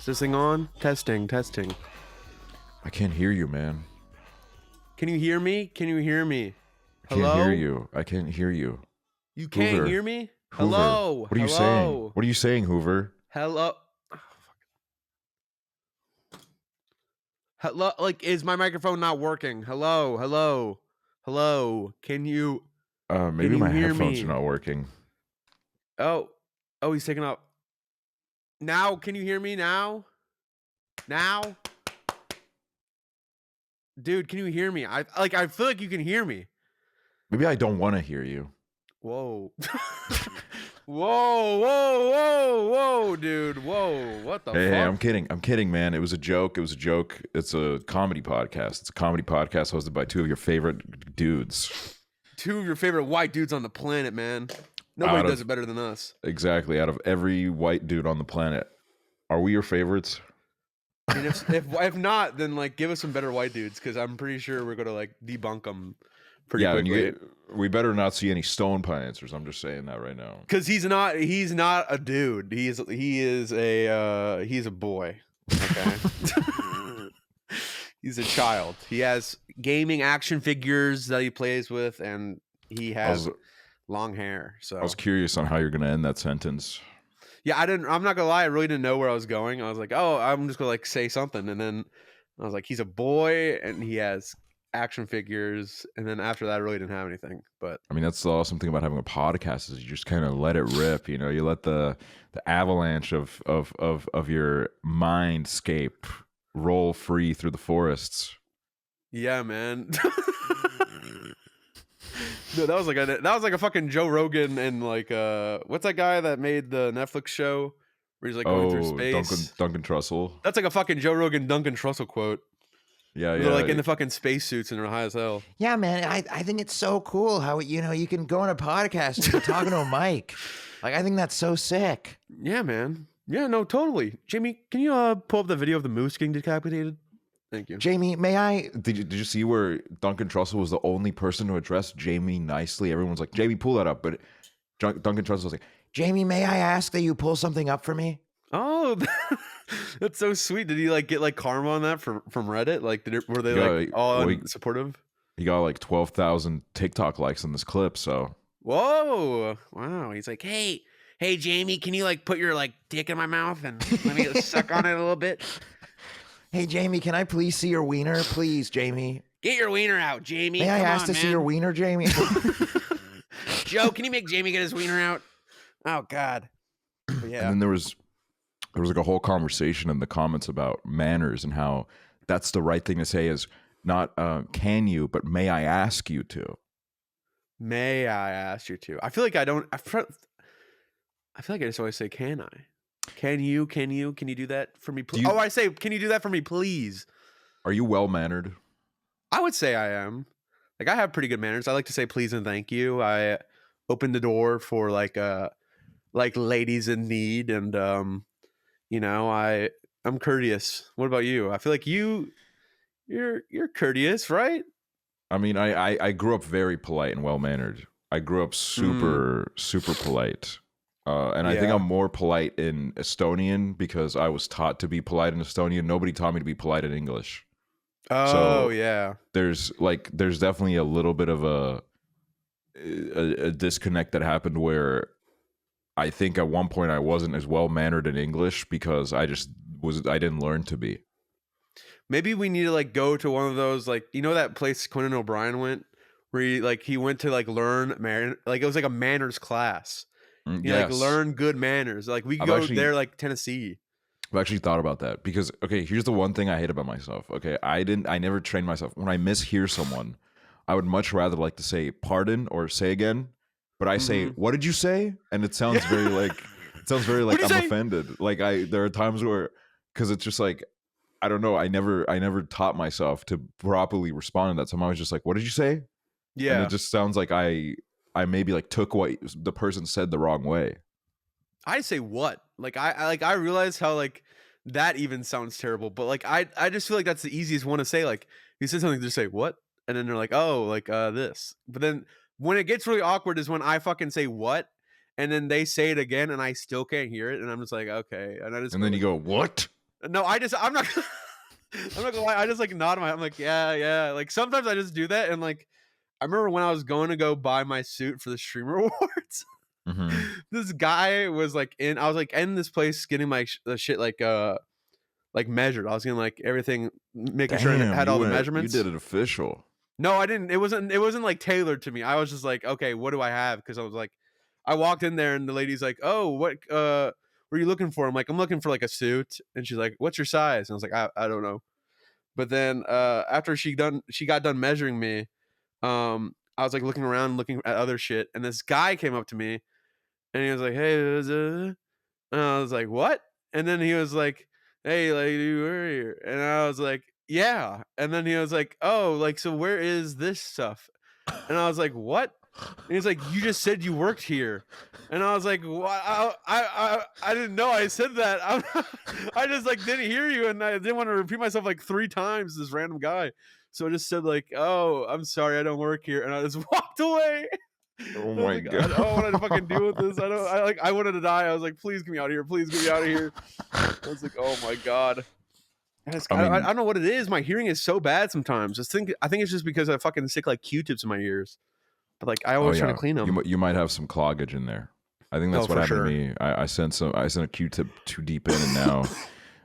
this thing on? Testing. I can't hear you, man. Can you hear me? I Hello? can't hear you. I can't hear you. You can't Hooverr. hear me? Hooverr. Hello? What are you saying? What are you saying, Hooverr? Hello? Hello? Like, is my microphone not working? Hello? Can you... Maybe you my hear headphones me? are not working. Oh, he's taking up. Now, can you hear me now? Now? Dude, can you hear me? I feel like you can hear me. Maybe I don't want to hear you. Whoa. Whoa, dude. Whoa, what the fuck? Hey, I'm kidding, man. It was a joke. It's a comedy podcast. It's a comedy podcast hosted by two of your favorite dudes. Two of your favorite white dudes on the planet, man. Nobody does it better than us. Exactly. Out of every white dude on the planet. Are we your favorites? I mean, if not, then like give us some better white dudes, because I'm pretty sure we're gonna like debunk them pretty quickly. We better not see any stone pie answers. I'm just saying that right now. Because he's not a dude. He is a boy. Okay. He's a child. He has gaming action figures that he plays with, and he has long hair. So I was curious on how you're gonna end that sentence. Yeah, I'm not gonna lie, I really didn't know where I was going. I was like, oh, I'm just gonna like say something, and then I was like, he's a boy and he has action figures, and then after that I really didn't have anything. But I mean, that's the awesome thing about having a podcast is you just kind of let it rip. You know, you let the avalanche of your mindscape roll free through the forests. Yeah, man. No, that was like a fucking Joe Rogan and like what's that guy that made the Netflix show where he's like going through space? Duncan Trussell. That's like a fucking Joe Rogan Duncan Trussell quote. Yeah. They're like in the fucking spacesuits and they're high as hell. Yeah, man. I think it's so cool how you can go on a podcast and you're talking to a mic. Like, I think that's so sick. Yeah, man. Yeah, no, totally. Jamie, can you pull up the video of the moose getting decapitated? Thank you. Jamie, may I? Did you see where Duncan Trussell was the only person to address Jamie nicely? Everyone's like, Jamie, pull that up. But Duncan Trussell was like, Jamie, may I ask that you pull something up for me? Oh, that's so sweet. Did he like get like karma on that from Reddit? Like, were they all supportive? He got like 12,000 TikTok likes on this clip. So whoa, wow. He's like, hey, Jamie, can you like put your like dick in my mouth and let me suck on it a little bit? Hey, Jamie, can I please see your wiener? Please, Jamie. Get your wiener out, Jamie. May I ask to see your wiener, Jamie? Joe, can you make Jamie get his wiener out? Oh, God. But yeah. And then there was like a whole conversation in the comments about manners and how that's the right thing to say is not can you, but may I ask you to? May I ask you to? I feel like I don't. I feel like I just always say, can I? Can you do that for me? I say, can you do that for me, please? Are you well-mannered? I would say I am. Like, I have pretty good manners. I like to say please and thank you. I open the door for like ladies in need, and I'm courteous. What about you? I feel like you're courteous, right? I mean, I grew up very polite and well-mannered. I grew up super polite. I think I'm more polite in Estonian because I was taught to be polite in Estonian. Nobody taught me to be polite in English. Oh, so yeah. There's definitely a little bit of a disconnect that happened where I think at one point I wasn't as well mannered in English because I didn't learn to be. Maybe we need to like go to one of those, like, you know, that place Conan O'Brien went where he went to like learn like it was like a manners class. Yes. Like learn good manners. Like we go there like Tennessee. I've actually thought about that because, okay, here's the one thing I hate about myself. Okay, I never trained myself. When I mishear someone, I would much rather like to say pardon or say again, but I say, what did you say? And it sounds very like I'm offended. Like there are times where, because it's just like, I don't know. I never taught myself to properly respond to that. So I'm always just like, what did you say? Yeah. And it just sounds like I maybe like took what the person said the wrong way. I say what? Like I realize how like that even sounds terrible, but like I just feel like that's the easiest one to say. Like you said something, just say what, and then they're like, oh, like this. But then when it gets really awkward is when I fucking say what, and then they say it again, and I still can't hear it, and I'm just like, okay, and then you go, what? No, I'm not. I'm not gonna lie. I just like nod my. I'm like, yeah. Like sometimes I just do that, and like I remember when I was going to go buy my suit for the Streamer Awards. Mm-hmm. This guy was like I was like in this place getting my the shit like measured. I was getting like everything, making sure I Damn, had all the measurements. You did it official. No, I didn't. It wasn't like tailored to me. I was just like, okay, what do I have? Because I was like, I walked in there and the lady's like, oh, what are you looking for? I'm like, I'm looking for like a suit. And she's like, what's your size? And I was like, I don't know. But then after she got done measuring me, I was like looking around, looking at other shit, and this guy came up to me and he was like, hey, and I was like, what? And then he was like, hey, lady, where are you? And I was like, yeah. And then he was like, oh, like, so where is this stuff? And I was like, what? And he's like, you just said you worked here. And I was like, what? I didn't know I said that. I just like didn't hear you, and I didn't want to repeat myself like 3 times. This random guy, so I just said like, oh, I'm sorry, I don't work here, and I just walked away. Oh my like, god! I don't want to fucking deal with this. I wanted to die. I was like, please get me out of here. Please get me out of here. I was like, oh my god. I don't know what it is. My hearing is so bad sometimes. I think it's just because I fucking stick like Q-tips in my ears. But like I always try to clean them. You might have some cloggage in there. I think that's what happened to me. I sent a Q-tip too deep in, and now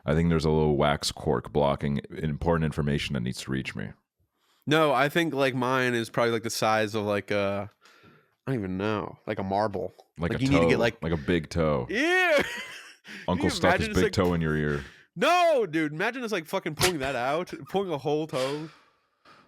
I think there's a little wax cork blocking important information that needs to reach me. No, I think like mine is probably like the size of like I don't even know, like a marble. Like a you toe, need to get like a big toe. Yeah. Uncle stuck his big toe in your ear. No, dude. Imagine just like fucking pulling that out, pulling a whole toe.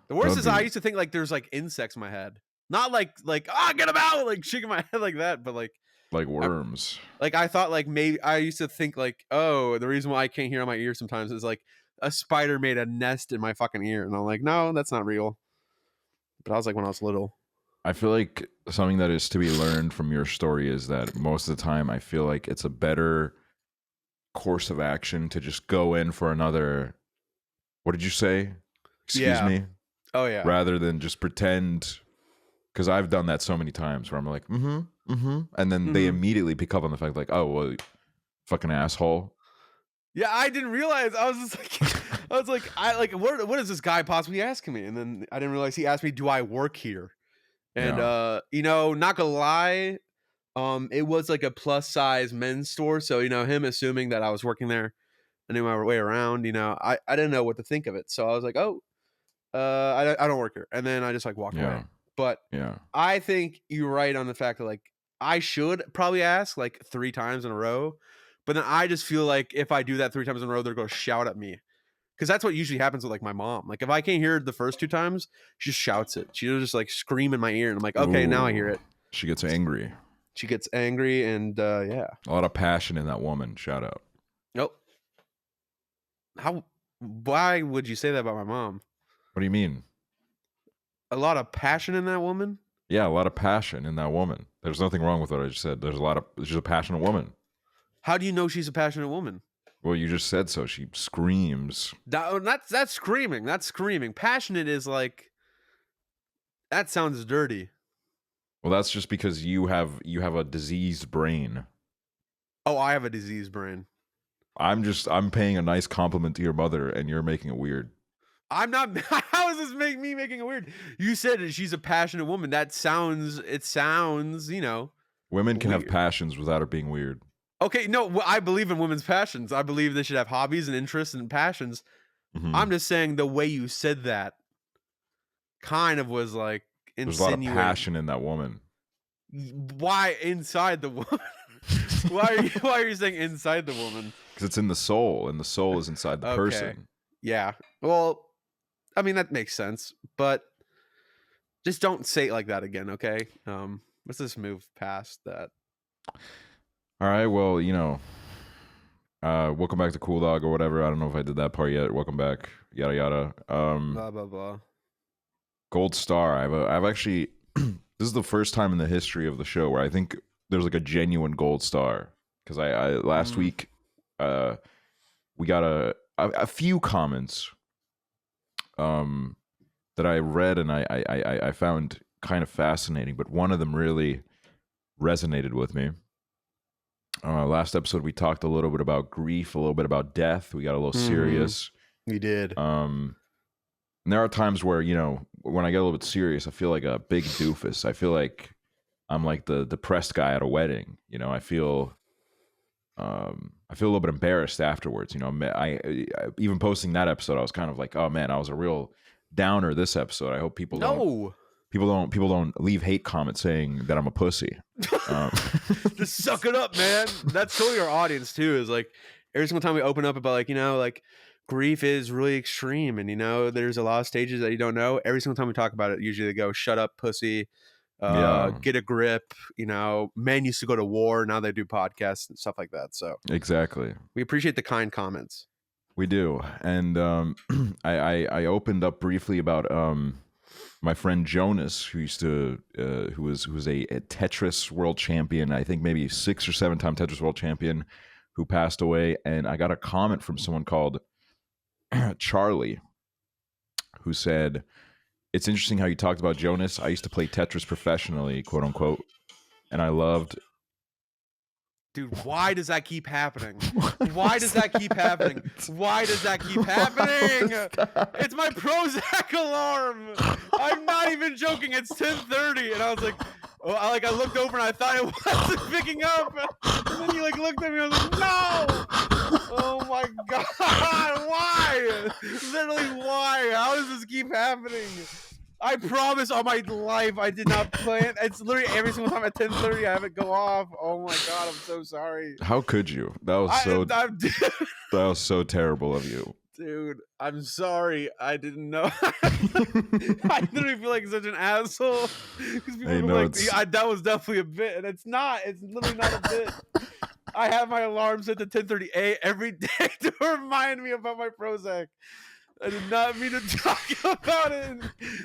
The worst is I used to think like there's like insects in my head. Not like get them out, like shaking my head like that, but like worms. I thought like maybe I used to think like, oh, the reason why I can't hear on my ear sometimes is like a spider made a nest in my fucking ear, and I'm like, no, that's not real. But I was like when I was little. I feel like something that is to be learned from your story is that most of the time I feel like it's a better course of action to just go in for another. What did you say? Excuse me. Oh yeah. Rather than just pretend. Because I've done that so many times where I'm like, and then they immediately pick up on the fact like, oh, well, fucking asshole. Yeah, I didn't realize. I was like, what is this guy possibly asking me? And then I didn't realize he asked me, do I work here? And not gonna lie, it was like a plus size men's store, so him assuming that I was working there, I knew my way around. I didn't know what to think of it, so I was like, oh, I don't work here, and then I just like walked away. But I think you're right on the fact that like I should probably ask like 3 times in a row, but then I just feel like if I do that 3 times in a row, they're going to shout at me, because that's what usually happens with like my mom. Like if I can't hear it the first 2 times, she just shouts it. She'll just like scream in my ear, and I'm like, okay, now I hear it. She gets angry. And yeah, a lot of passion in that woman. Shout out. Nope. Why would you say that about my mom? What do you mean? A lot of passion in that woman? Yeah, a lot of passion in that woman. There's nothing wrong with what I just said. She's a passionate woman. How do you know she's a passionate woman? Well, you just said so. She screams. That's screaming. That's screaming. Passionate is like, that sounds dirty. Well, that's just because you have a diseased brain. Oh, I have a diseased brain. I'm paying a nice compliment to your mother, and you're making it weird. I'm not. How does this make me making it weird? You said that she's a passionate woman. It sounds, Women can weird. have passions without it being weird. Okay, no, I believe in women's passions. I believe they should have hobbies and interests and passions. Mm-hmm. I'm just saying the way you said that kind of was like insinuating. There's a lot of passion in that woman. Why inside the woman? Why are you saying inside the woman? Because it's in the soul, and the soul is inside the person. Yeah. Well, I mean, that makes sense, but just don't say it like that again, okay? Let's just move past that. All right, well, welcome back to COOLDOG or whatever. I don't know if I did that part yet. Welcome back, yada yada. Blah blah blah. Gold star. I've actually this is the first time in the history of the show where I think there's like a genuine gold star, because I last week we got a few comments that I read and I found kind of fascinating, but one of them really resonated with me. Last episode we talked a little bit about grief, a little bit about death. We got a little serious. We did. And there are times where, you know, when I get a little bit serious, I feel like a big doofus. I feel like I'm like the depressed guy at a wedding. You know, I feel a little bit embarrassed afterwards. You know, I even posting that episode, I was kind of like, oh man, I was a real downer this episode. I hope people don't leave hate comments saying that I'm a pussy. Just suck it up, man. That's totally our audience too. Is like every single time we open up about like, you know, like grief is really extreme, and you know, there's a lot of stages that you don't know. Every single time we talk about it, usually they go, "Shut up, pussy." Get a grip. You know, men used to go to war. Now they do podcasts and stuff like that. So exactly, we appreciate the kind comments. We do, and I opened up briefly about my friend Jonas, who used to who was a Tetris world champion. I think maybe 6 or 7 time Tetris world champion, who passed away. And I got a comment from someone called Charlie, who said, "It's interesting how you talked about Jonas. I used to play Tetris professionally, quote unquote, and I loved." Dude, why does that keep happening? Why does that keep happening? Why does that keep happening? It's my Prozac alarm. I'm not even joking. It's 10:30, and I was like, oh, I looked over and I thought it wasn't picking up, and then you like looked at me and I was like, no. Oh my god, why? Literally, why? How does this keep happening? I promise on my life I did not plan. It's literally every single time at 10:30 I have it go off. Oh my god, I'm so sorry. How could you? That was that was so terrible of you. Dude, I'm sorry. I didn't know. I literally feel like such an asshole. Because people were like, yeah, that was definitely a bit. And it's not. It's literally not a bit. I have my alarm set to 10:30 every day to remind me about my Prozac. I did not mean to talk about it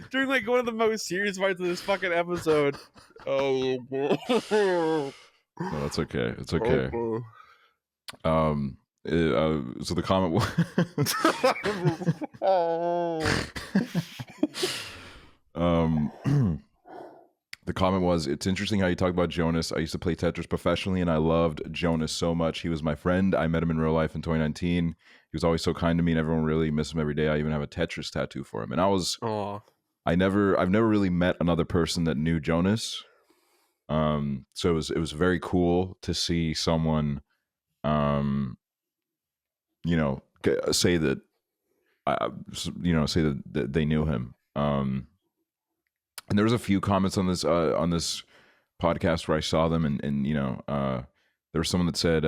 during like one of the most serious parts of this fucking episode. Oh, no, it's okay. It's okay. So the comment was the comment was, "It's interesting how you talk about Jonas. I used to play Tetris professionally, and I loved Jonas so much. He was my friend. I met him in real life in 2019. He was always so kind to me, and everyone really missed him every day. I even have a Tetris tattoo for him." And I've never really met another person that knew Jonas. So it was very cool to see someone, you know, say that, say that they knew him. And there was a few comments on this podcast where I saw them, and you know, there was someone that said,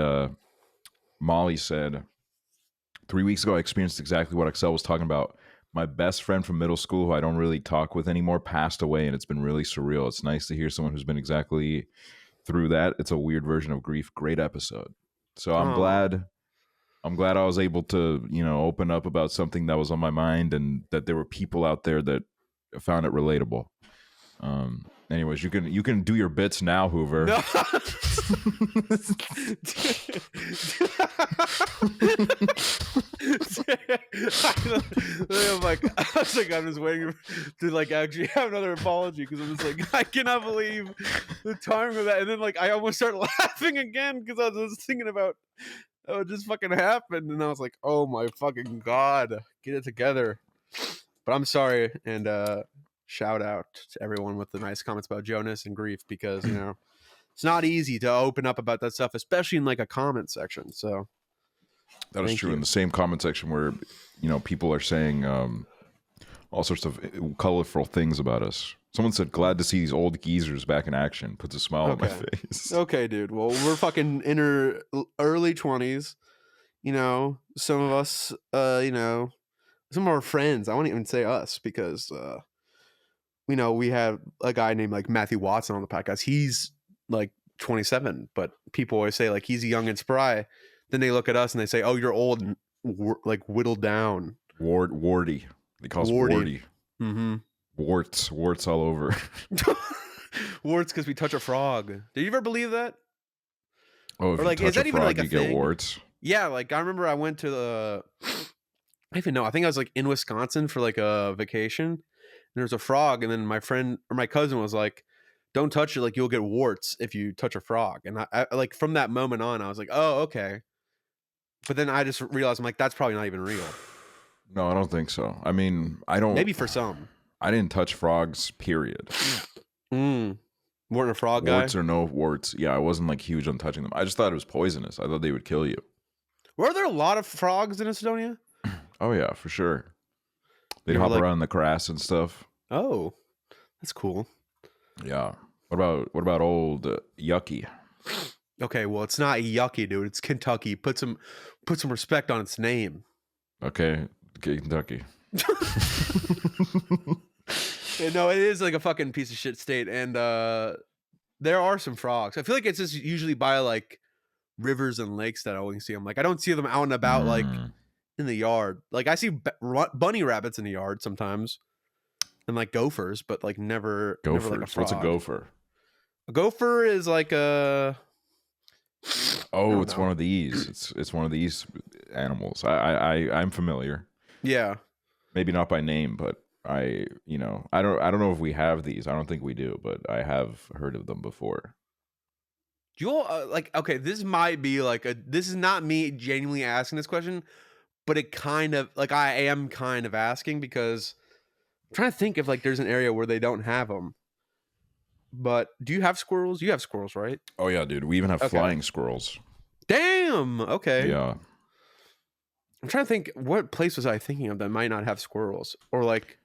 Molly said, 3 weeks ago I experienced exactly what Aksel was talking about. My best friend from middle school, who I don't really talk with anymore, passed away, and it's been really surreal. It's nice to hear someone who's been exactly through that. It's a weird version of grief. Great episode. So I'm glad I was able to, you know, open up about something that was on my mind, and that there were people out there that found it relatable. Anyways, you can do your bits now, Hooverr. No. I'm just waiting to like actually have another apology, because I'm just like, I cannot believe the timing of that. And then like I almost start laughing again because I was just thinking about oh, it just fucking happened, and I was like, oh my fucking god, get it together. But I'm sorry, and shout out to everyone with the nice comments about Jonas and grief, because you know it's not easy to open up about that stuff, especially in like a comment section. So that is true. In the same comment section where, you know, people are saying all sorts of colorful things about us. Someone said, "Glad to see these old geezers back in action." Puts a smile on my face. Okay, dude. Well, we're fucking in our early 20s. You know, some of us, you know, some of our friends. I won't even say us, because you know, we have a guy named like Matthew Watson on the podcast. He's like 27, but people always say like he's young and spry. Then they look at us and they say, "Oh, you're old and like whittled down." Warty. They call us warty. Mm-hmm. Warts all over. Warts because we touch a frog. Did you ever believe that? Oh, if or like, you touch is that a frog, even like a you thing? Get warts? Yeah, like I remember I went to the. I even know. I think I was like in Wisconsin for like a vacation. And there was a frog, and then my friend or my cousin was like, don't touch it, like you'll get warts if you touch a frog. And I like from that moment on, I was like, oh, okay. But then I just realized I'm like, that's probably not even real. No, I don't think so. I mean, I don't. Maybe for some. I didn't touch frogs. Period. Weren't a frog Warts guy. or no warts, yeah, I wasn't like huge on touching them. I just thought it was poisonous. I thought they would kill you. Were there a lot of frogs in Estonia? Oh yeah, for sure. They'd You were hop like- around in the grass and stuff. Oh, that's cool. Yeah. What about old Yucky? Okay, well, it's not yucky, dude. It's Kentucky. Put some respect on its name. Okay, Kentucky. Yeah, no, it is like a fucking piece of shit state, and there are some frogs. I feel like it's just usually by like rivers and lakes that I always see them. Like I don't see them out and about like in the yard. Like I see bunny rabbits in the yard sometimes, and like gophers, but like never Gophers. like a frog. What's a gopher? A gopher is like a. Oh, it's one of these. It's one of these animals. I'm familiar. Yeah. Maybe not by name, but I don't know if we have these. I don't think we do, but I have heard of them before. Do you all like? Okay, this might be like a. This is not me genuinely asking this question, but it kind of like I am kind of asking because I'm trying to think if like there's an area where they don't have them. But do you have squirrels? You have squirrels, right? Oh yeah, dude. We even have flying squirrels. Damn. Okay. Yeah. I'm trying to think. What place was I thinking of that might not have squirrels, or like,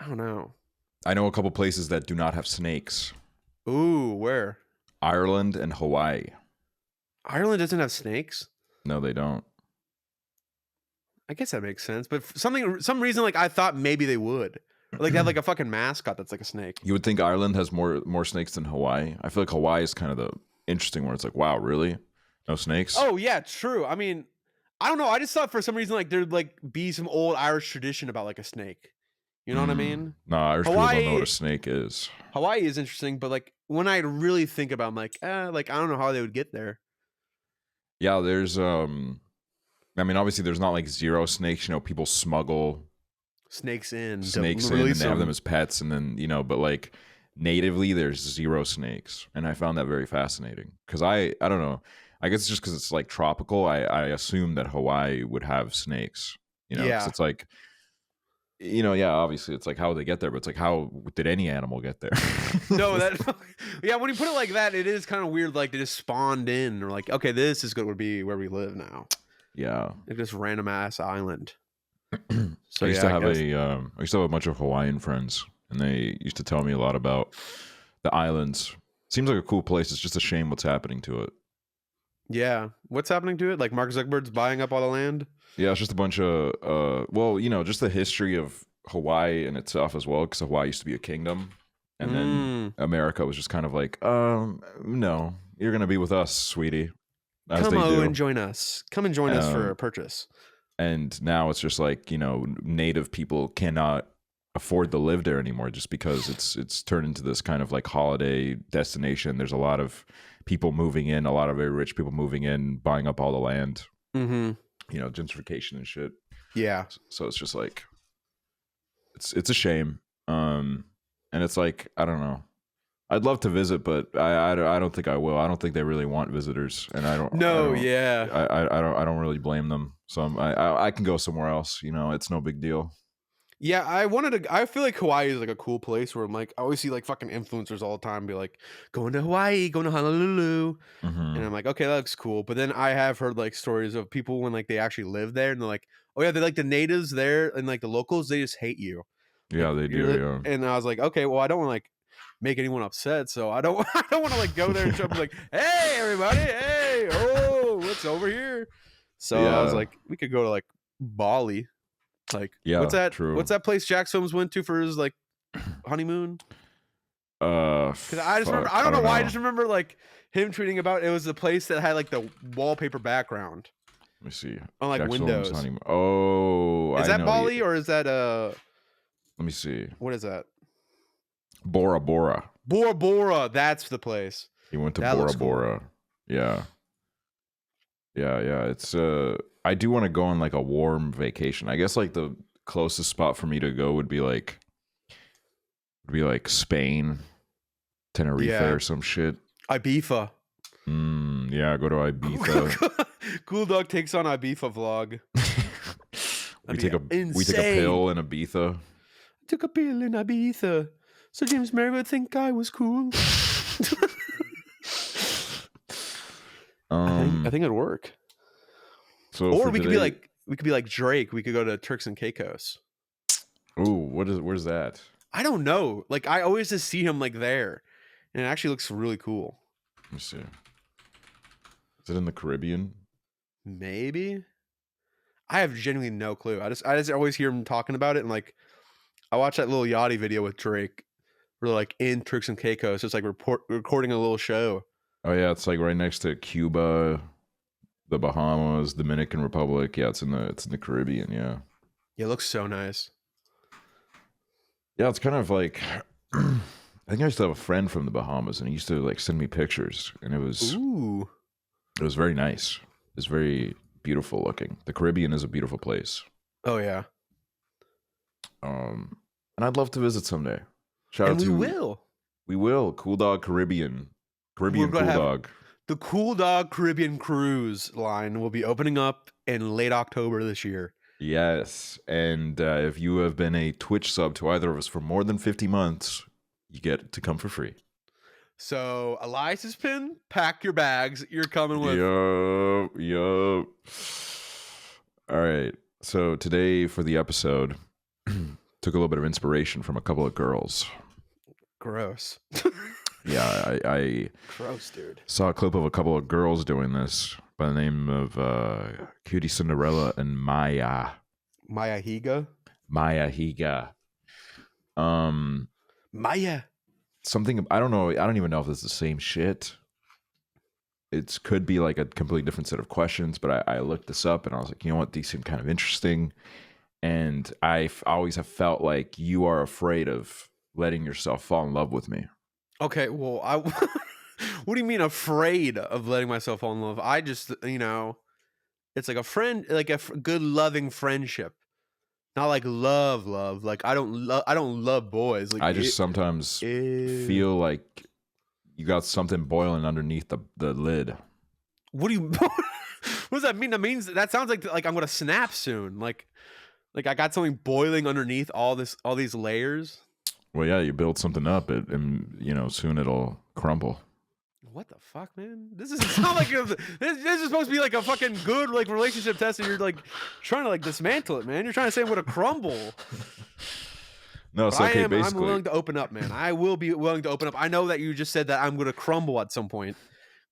I don't know. I know a couple places that do not have snakes. Ooh, where? Ireland and Hawaii. Ireland doesn't have snakes. No, they don't. I guess that makes sense, but for some reason, like I thought maybe they would. Or, like they have like a fucking mascot that's like a snake. You would think Ireland has more snakes than Hawaii. I feel like Hawaii is kind of the interesting one. It's like, wow, really? No snakes? Oh yeah, true. I mean, I don't know. I just thought for some reason like there'd like be some old Irish tradition about like a snake. You know what I mean? No, Irish people don't know Hawaii- what a snake is. Hawaii is interesting, but like when I really think about it, I'm like I don't know how they would get there. Yeah, there's I mean, obviously there's not like zero snakes. You know, people smuggle Snakes in, to snakes in and release they have them them. as pets, and then but like natively there's zero snakes, and I found that very fascinating because I don't know. I guess it's just because it's like tropical. I assume that Hawaii would have snakes. You know, 'cause Yeah. it's like. Yeah, obviously it's like how would they get there, but it's like how did any animal get there? No, that yeah. When you put it like that, it is kind of weird. Like they just spawned in, or like, okay, this is going to be where we live now. Yeah. Like this random ass island. So I used to have guess- I used to have a bunch of Hawaiian friends, and they used to tell me a lot about the islands. Seems like a cool place. It's just a shame what's happening to it. Yeah, what's happening to it? Like Mark Zuckerberg's buying up all the land. Yeah, it's just a bunch of just the history of Hawaii in itself as well, because Hawaii used to be a kingdom, and then America was just kind of like, no, you're gonna be with us, sweetie. As Come they do. and join us. Come and join us for a purchase. And now it's just like, native people cannot afford to live there anymore just because it's turned into this kind of like holiday destination. There's a lot of people moving in, a lot of very rich people moving in, buying up all the land. Mm-hmm. Gentrification and shit. Yeah. So it's just like it's a shame. And it's like, I don't know. I'd love to visit, but I don't think I will. I don't think they really want visitors, and I don't. Yeah. I don't really blame them. So I can go somewhere else. It's no big deal. Yeah, I feel like Hawaii is like a cool place where I'm like, I always see like fucking influencers all the time be like, going to Hawaii, going to Honolulu. Mhm. And I'm like, okay, that looks cool. But then I have heard like stories of people when like they actually live there and they're like, oh yeah, they're like the natives there and like the locals, they just hate you. Yeah, they do. Yeah. And I was like, okay, well, I don't want to like make anyone upset, so I don't want to like go there and jump like, hey everybody, hey, oh, what's over here? So I was Yeah. like, we could go to like Bali. Like, Yeah, what's that? true. What's that place Jack Soames went to for his like honeymoon? Because I just remember, fuck, I don't know why, I know. just remember like him tweeting about it was the place that had like the wallpaper background Let me see. on like Jack Soames Windows. honeymoon. Oh, Is I that know. Bali or is that Let me see. what is that? Bora Bora. Bora Bora, that's the place. He went to That Bora looks cool. Bora. Yeah. Yeah. It's I do want to go on like a warm vacation. I guess like the closest spot for me to go would be like Spain. Tenerife Yeah. or some shit. Ibiza. Yeah, go to Ibiza. COOLDOG takes on Ibiza vlog. we That'd take be a pill in Ibiza. Took a pill in Ibiza, so James Mary would think I was cool. I think it'd work. So or we could be like Drake. We could go to Turks and Caicos. Ooh, where's that? I don't know. Like I always just see him like there, and it actually looks really cool. Let me see. Is it in the Caribbean? Maybe. I have genuinely no clue. I just always hear him talking about it, and like I watched that little Yachty video with Drake. We're like in Turks and Caicos. It's like recording a little show. Oh yeah, it's like right next to Cuba, the Bahamas, Dominican Republic. Yeah, it's in the Caribbean. Yeah. Yeah, it looks so nice. Yeah, it's kind of like I think I used to have a friend from the Bahamas, and he used to like send me pictures, and it was very nice. It's very beautiful looking. The Caribbean is a beautiful place. Oh yeah. And I'd love to visit someday. Shout out to we will COOLDOG Caribbean COOLDOG. The COOLDOG Caribbean Cruise line will be opening up in late October this year. Yes, and if you have been a Twitch sub to either of us for more than 50 months, you get to come for free. So Elias's pin, pack your bags. You're coming with. Yup. All right. So today for the episode, took a little bit of inspiration from a couple of girls. Gross. Yeah, I gross, dude. Saw a clip of a couple of girls doing this by the name of Cutie Cinderella and Maya. Maya Higa. Maya. Something I don't know. I don't even know if it's the same shit. It could be like a completely different set of questions, but I looked this up and I was like, you know what? These seem kind of interesting. And I always have felt like you are afraid of letting yourself fall in love with me. Okay, well, what do you mean afraid of letting myself fall in love? I just, it's like a friend, like a good loving friendship, not like love. Like I don't love boys. Like I just sometimes feel like you got something boiling underneath the lid. What do you? What does that mean? That sounds like I'm gonna snap soon. Like I got something boiling underneath all these layers. Well, yeah, you build something up, and soon it'll crumble. What the fuck, man? This is not like this is supposed to be like a fucking good like relationship test, and you're like trying to like dismantle it, man. You're trying to say I'm gonna crumble. No, it's okay. Basically, I'm willing to open up, man. I will be willing to open up. I know that you just said that I'm gonna crumble at some point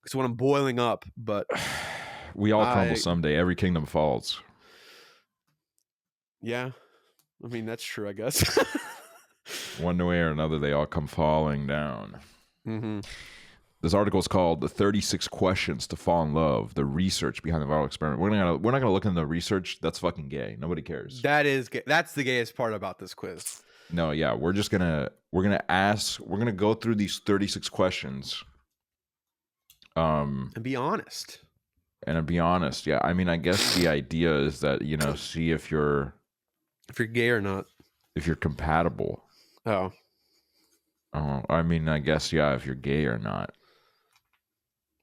because when I'm boiling up, but we all crumble someday. Every kingdom falls. Yeah, I mean that's true, I guess. One way or another, they all come falling down. Mm-hmm. This article is called "The 36 Questions to Fall in Love: The Research Behind the Viral Experiment." We're not gonna look into the research. That's fucking gay. Nobody cares. That's the gayest part about this quiz. No, yeah, we're gonna go through these 36 questions. And be honest. Yeah, I mean, I guess the idea is that see if you're gay or not, if you're compatible. Oh, I mean, I guess yeah, if you're gay or not.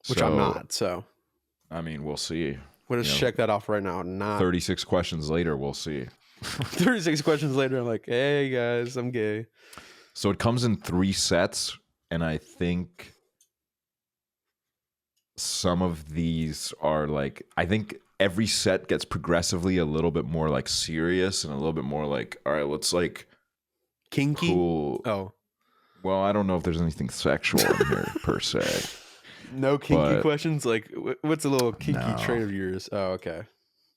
Which I'm not. So, I mean, we'll see. We'll just check that off right now. Not 36 questions later, we'll see. 36 questions later, I'm like, hey guys, I'm gay. So it comes in 3 sets, and I think some of these are like, I think every set gets progressively a little bit more like serious and a little bit more like, all right, let's like kinky. Cool. Oh, well, I don't know if there's anything sexual in here per se. No kinky questions. Like, what's a little kinky trait of yours? Oh, okay.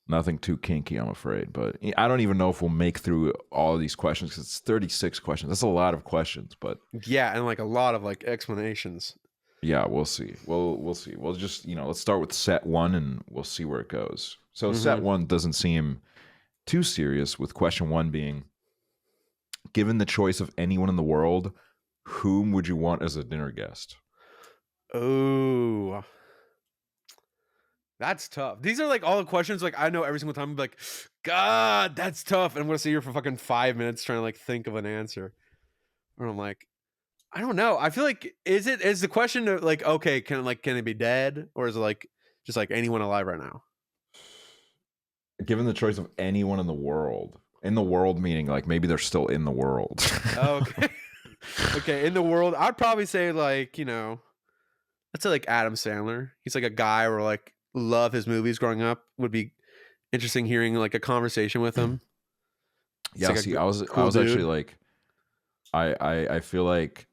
Nothing too kinky, I'm afraid. But I don't even know if we'll make through all of these questions because it's 36 questions. That's a lot of questions, but yeah, and like a lot of like explanations. Yeah, we'll see. We'll see. We'll just, let's start with set 1 and we'll see where it goes. So set 1 doesn't seem too serious, with question 1 being, given the choice of anyone in the world, whom would you want as a dinner guest? Oh, that's tough. These are like all the questions like I know every single time. I'm like, God, that's tough. And I'm going to sit here for fucking 5 minutes trying to like think of an answer. Or I'm like, I don't know. I feel like is the question of like, okay, can it be dead, or is it like just like anyone alive right now? Given the choice of anyone in the world meaning like maybe they're still in the world. Okay. Okay, in the world, I'd probably say like, I'd say like Adam Sandler. He's like a guy where like love his movies growing up. Would be interesting hearing like a conversation with him. He's Yeah, like see, a I was cool actually dude. like, I feel like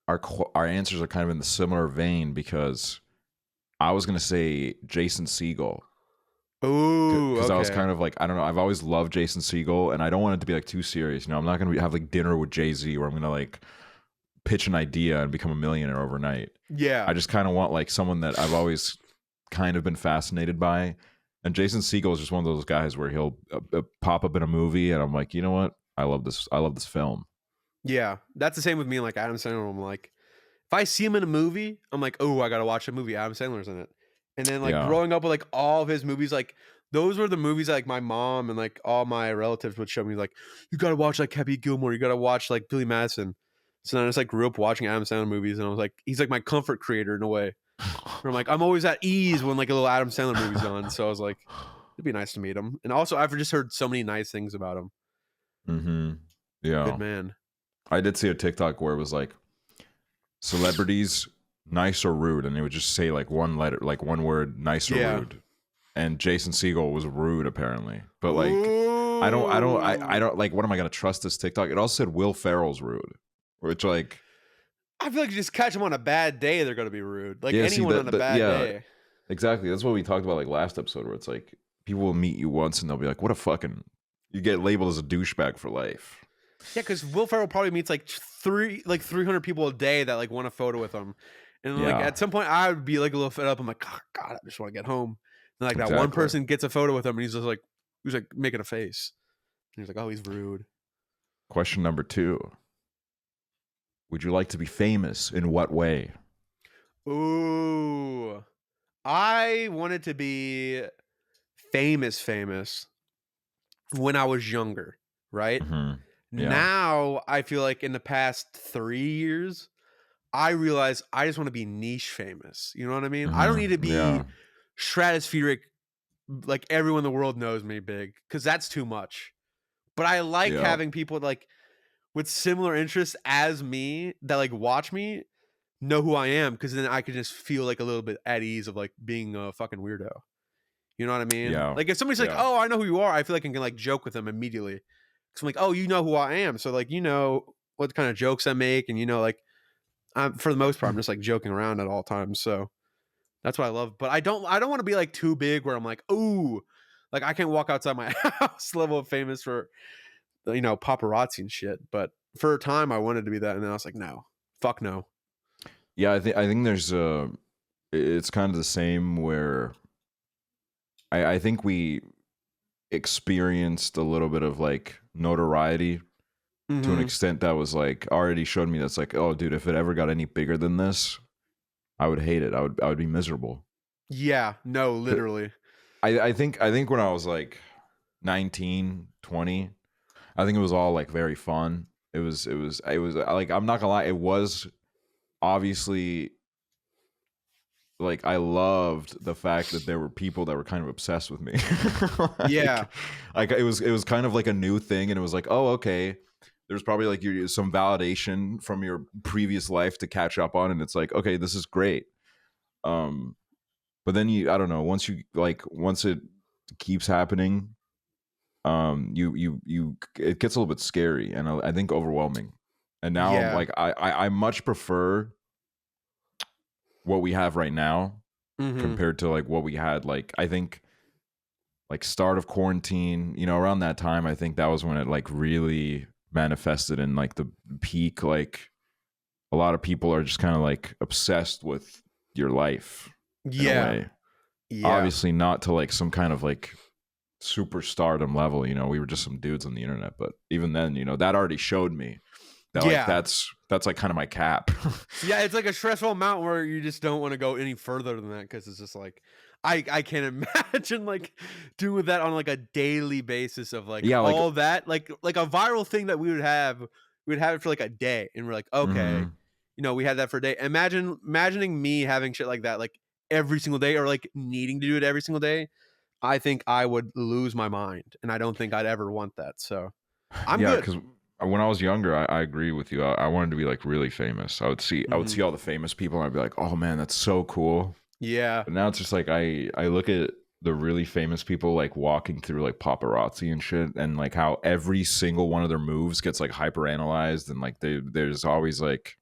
our answers are kind of in the similar vein because I was gonna say Jason Segel Ooh, because I was okay. kind of like, I don't know, I've always loved Jason Segel and I don't want it to be like too serious. I'm not gonna have like dinner with Jay-Z where I'm gonna like pitch an idea and become a millionaire overnight. Yeah. I just kind of want like someone that I've always kind of been fascinated by. And Jason Segel is just one of those guys where he'll pop up in a movie, and I'm like, you know what? I love this. I love this film. Yeah. That's the same with me and like Adam Sandler. I'm like, if I see him in a movie, I'm like, oh, I gotta watch a movie. Adam Sandler's in it. And then like Yeah, growing up with like all of his movies, like those were the movies that, like my mom and like all my relatives would show me like, you gotta watch like Happy Gilmore, you gotta watch like Billy Madison. So then I just like grew up watching Adam Sandler movies, and I was like, he's like my comfort creator in a way. Where I'm like, I'm always at ease when like a little Adam Sandler movie's on. So I was like, it'd be nice to meet him. And also, I've just heard so many nice things about him. mm-hmm. Good Yeah. man. I did see a TikTok where it was like celebrities nice or rude, and it would just say like one letter, like one word, nice or Yeah. rude. And Jason Segel was rude apparently, but like I Ooh. don't like. What am I gonna trust this TikTok? It also said Will Ferrell's rude, which like I feel like you just catch them on a bad day, they're gonna be rude. Like yeah. See anyone on a bad yeah. day. Exactly. That's what we talked about like last episode, where it's like people will meet you once and they'll be like, "What a fucking," you get labeled as a douchebag for life. Yeah, because Will Ferrell probably meets like 300 people a day that like want a photo with him. And like Yeah, at some point I would be like a little fed up. I'm like, oh, God, I just want to get home. And like that one exactly. person gets a photo with him and he's just like, he's like making a face. And he's like, oh, he's rude. Question number 2: would you like to be famous? In what way? Ooh. I wanted to be famous when I was younger, right? Hmm. Yeah. Now I feel like in the past 3 years, I realize I just want to be niche famous. You know what I mean? I don't Hmm. need to be Yeah. stratospheric, like everyone in the world knows me big, because that's too much. But I like Yeah. having people like with similar interests as me that like watch me know who I am, because then I can just feel like a little bit at ease of like being a fucking weirdo. You know what I mean? Yeah. Like if somebody's like, Yeah. "Oh, I know who you are," I feel like I can like joke with them immediately. Cause I'm like, "Oh, you know who I am," so like you know what kind of jokes I make, and like for the most part, I'm just like joking around at all times. So that's what I love. But I don't want to be like too big where I'm like, "Ooh, like I can't walk outside my house level of famous for paparazzi and shit." But for a time, I wanted to be that, and then I was like, "No, fuck no." Yeah. I think there's it's kind of the same where I think we experienced a little bit of like notoriety to an Hmm. extent that was like already showed me that's like, oh dude, if it ever got any bigger than this, I would hate it. I would be miserable. Yeah, no, literally. I think when I was like 19, 20, I think it was all like very fun. It was like, I'm not gonna lie, it was obviously like I loved the fact that there were people that were kind of obsessed with me. Yeah, like it was kind of like a new thing, and it was like, oh okay, there's probably like some validation from your previous life to catch up on, and it's like, okay, this is great. Um, but then I don't know, once it keeps happening, it gets a little bit scary and I think overwhelming. And now I'm yeah. like, I much prefer what we have right now Hmm. compared to like what we had, like I think like start of quarantine, around that time, I think that was when it like really manifested in like the peak. Like a lot of people are just kind of like obsessed with your life in a Yeah, way. yeah, Obviously not to like some kind of like superstardom level, we were just some dudes on the internet, but even then, that already showed me that like yeah. that's like kind of my cap. Yeah, it's like a stressful amount where you just don't want to go any further than that, because it's just like I can't imagine like doing that on like a daily basis of like Yeah, like all that like a viral thing that we would have we'd have it for like a day, and we're like, okay, Mhm. you know, we had that for a day. Imagining me having shit like that like every single day, or like needing to do it every single day. I think I would lose my mind, and I don't think I'd ever want that. So I'm Yeah, good. because when I was younger, I agree with you. I wanted to be like really famous. I would see all the famous people, and I'd be like, oh man, that's so cool. Yeah. But now it's just like I look at the really famous people like walking through like paparazzi and shit, and like how every single one of their moves gets like hyper analyzed, and like there's always like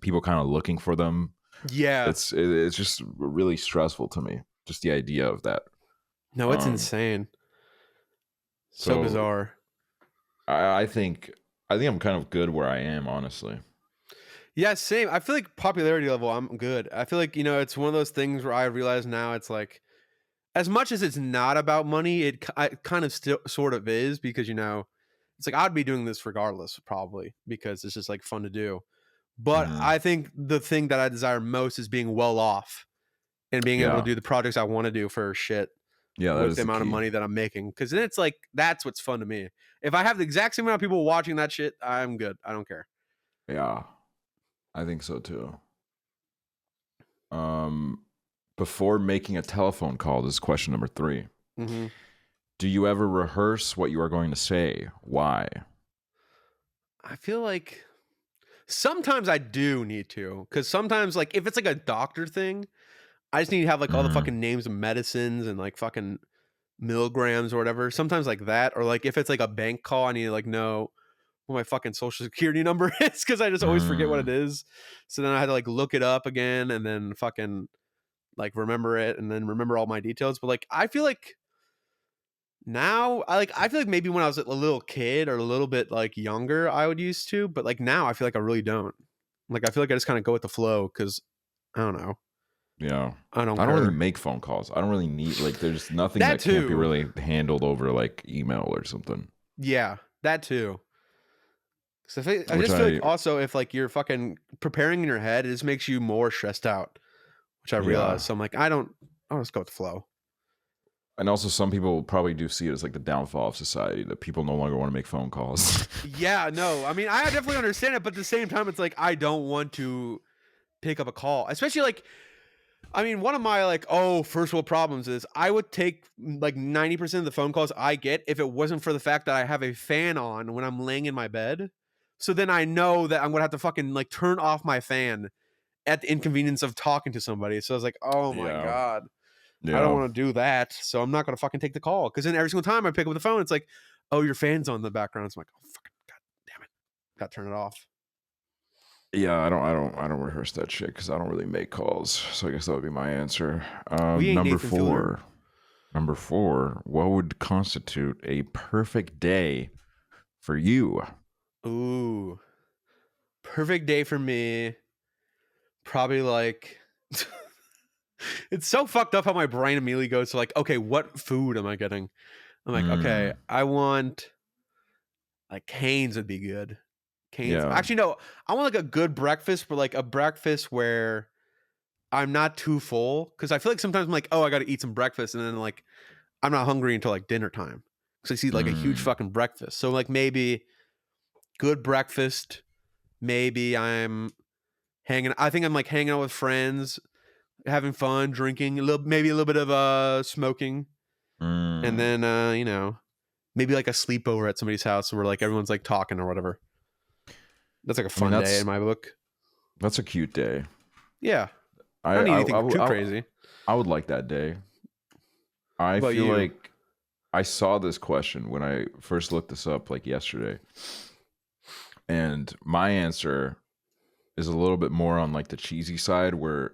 people kind of looking for them. Yeah. It's just really stressful to me, just the idea of that. No, it's Um, insane. So so bizarre. I think I'm kind of good where I am, honestly. Yeah, same. I feel like popularity level, I'm good. I feel like, you know, it's one of those things where I realize now it's like, as much as it's not about money, it kind of still sort of is, because, you know, it's like I'd be doing this regardless, probably, because it's just like fun to do. But Mhm. I think the thing that I desire most is being well off and being able to Yeah, do the projects I want to do for shit yeah, that with is the the amount of key. money that I'm making. Because then it's like, that's what's fun to me. If I have the exact same amount of people watching that shit, I'm good. I don't care. Yeah, I think so too. Um, before making a telephone call, this is question number 3. Hmm. Do you ever rehearse what you are going to say? Why? I feel like sometimes I do need to, because sometimes, like, if it's like a doctor thing, I just need to have like all the Mm, fucking names of medicines and like fucking milligrams or whatever. Sometimes like that, or like if it's like a bank call, I need to like know what my fucking social security number is, because I just always forget what it mm, is. So then I had to like look it up again, and then fucking like remember it, and then remember all my details. But like I feel like now I feel like maybe when I was a little kid or a little bit like younger, I would used to, but like now I feel like I really don't. Like I feel like I just kind of go with the flow, because I don't know. yeah. I don't I don't really care. make phone calls. I don't really need like there's nothing That that can't be too. really handled over like email or something. Yeah, that too. So I Which just feel like I also if like you're fucking preparing in your head, it just makes you more stressed out, which I yeah. realized. So I'm like, I'll just go with the flow. And also some people probably do see it as like the downfall of society that people no longer want to make phone calls. Yeah, no, I mean, I definitely understand it, but at the same time, it's like I don't want to pick up a call, especially like, I mean, one of my like, first world problems is I would take like 90% of the phone calls I get if it wasn't for the fact that I have a fan on when I'm laying in my bed. So then I know that I'm gonna have to fucking like turn off my fan at the inconvenience of talking to somebody. So I was like, oh my Yeah. God, I don't Yeah. want to do that. So I'm not going to fucking take the call. Cause then every single time I pick up the phone, it's like, oh, your fan's on in the background. It's like, oh, fucking God damn it. Got to turn it off. Yeah, I don't rehearse that shit because I don't really make calls. So I guess that would be my answer. We ain't Number Nathan Fielder. 4. Number 4. What would constitute a perfect day for you? Ooh, perfect day for me. Probably like, it's so fucked up how my brain immediately goes to like, okay, what food am I getting? I'm like, okay, Mm, I want like Cane's would be good. Cane's. yeah. Actually, no, I want like a good breakfast, but like a breakfast where I'm not too full, because I feel like sometimes I'm like, oh, I got to eat some breakfast, and then like I'm not hungry until like dinner time, because I see like a huge Mm, fucking breakfast. So like maybe good breakfast. Maybe I'm hanging. I think I'm like hanging out with friends, having fun, drinking maybe a little bit of smoking, and mm. then you know, maybe like a sleepover at somebody's house where like everyone's like talking or whatever. That's like a I mean, fun day in my book. that's a cute day. Yeah, I I don't need I anything I, too would- I, crazy. I would like that day. I What about feel you? like I saw this question when I first looked this up like yesterday. And my answer is a little bit more on like the cheesy side where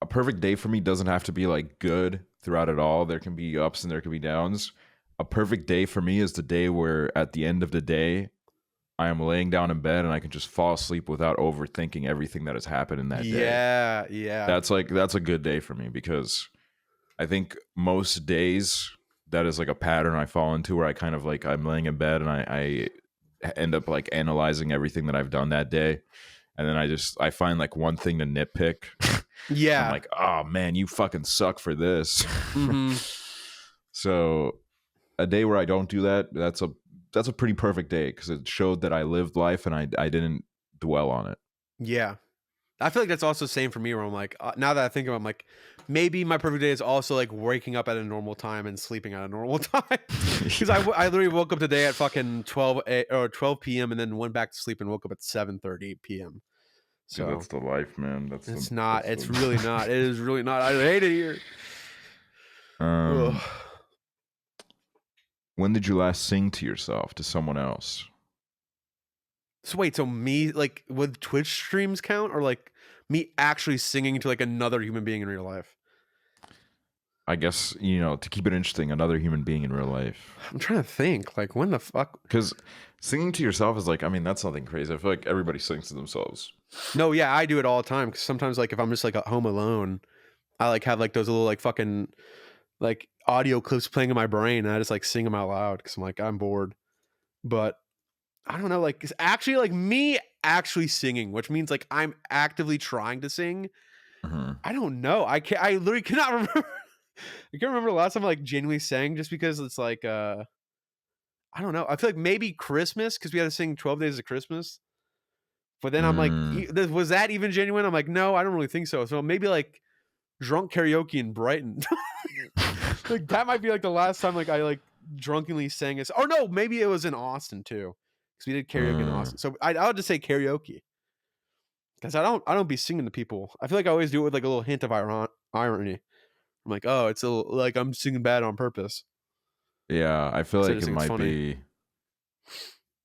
a perfect day for me doesn't have to be like good throughout it all. There can be ups and there can be downs. A perfect day for me is the day where at the end of the day, I am laying down in bed and I can just fall asleep without overthinking everything that has happened in that day. Yeah, yeah, That's a good day for me because I think most days that is like a pattern I fall into where I kind of like I'm laying in bed and I end up like analyzing everything that I've done that day. And then I find like one thing to nitpick. I'm yeah. like, oh man, you fucking suck for this. Mm-hmm. So a day where I don't do that, that's a pretty perfect day because it showed that I lived life and I didn't dwell on it. Yeah. I feel like that's also the same for me where I'm like, now that I think about it, I'm like, maybe my perfect day is also like waking up at a normal time and sleeping at a normal time. Because I literally woke up today at fucking 12 p.m. and then went back to sleep and woke up at 7:30 p.m. So that's the life, man. it's not. It's really not. It is really not. I hate it here. Ugh. When did you last sing to yourself, to someone else? So wait, so me, like, would Twitch streams count, or like me actually singing to like another human being in real life? I guess, to keep it interesting, another human being in real life. I'm trying to think, like, when the fuck? Because singing to yourself is like, I mean, that's nothing crazy. I feel like everybody sings to themselves. No, yeah, I do it all the time. Because sometimes, like, if I'm just like at home alone, I like have like those little like fucking like audio clips playing in my brain, and I just like sing them out loud because I'm like I'm bored. But I don't know, like, it's actually like me actually singing, which means like I'm actively trying to sing. Mhm. I don't know. I literally cannot remember. I can't remember the last time I like genuinely sang, just because it's like I don't know. I feel like maybe Christmas, because we had to sing 12 Days of Christmas. But then I'm like, was that even genuine? I'm like, no, I don't really think so. So maybe like drunk karaoke in Brighton. Like that might be like the last time like I like drunkenly sang it. Or no, maybe it was in Austin too, because we did karaoke in Austin. So I'll just say karaoke, because I don't be singing to people. I feel like I always do it with like a little hint of irony. I'm like, oh, it's a little, like I'm singing bad on purpose. Yeah, I feel So I like just it think it's might funny. be.